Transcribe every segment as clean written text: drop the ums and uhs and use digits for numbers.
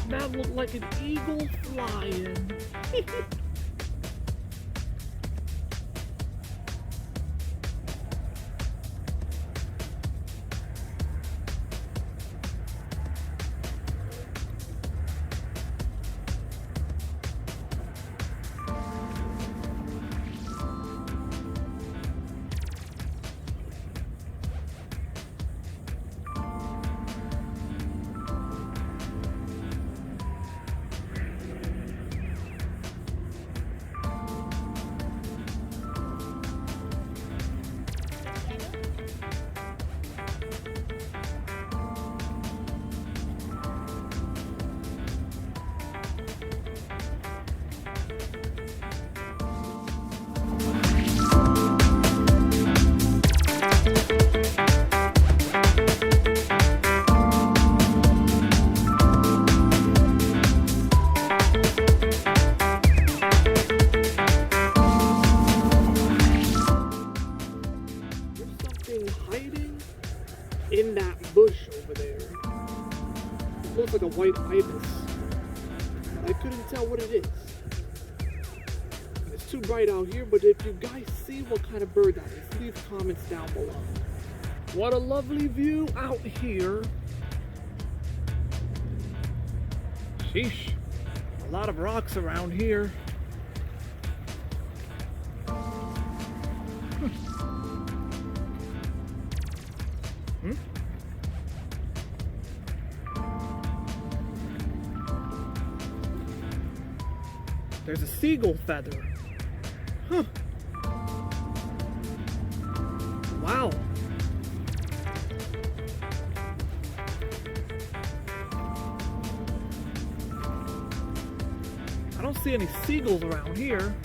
That looked like an eagle flying. Hiding in that bush over there. It looks like a white ibis. I couldn't tell what it is. It's too bright out here, but if you guys see what kind of bird that is, leave comments down below. What a lovely view out here. Sheesh, a lot of rocks around here. There's a seagull feather. Huh. Wow. I don't see any seagulls around here.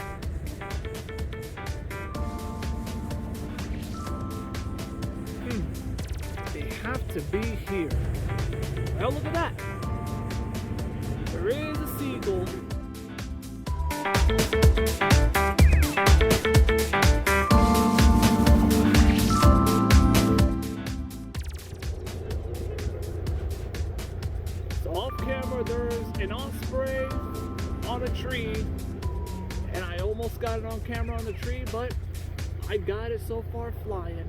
They have to be here. Well, look at that. There is a seagull. So off camera there's an osprey on a tree, and I almost got it on camera on the tree, but I got it so far flying.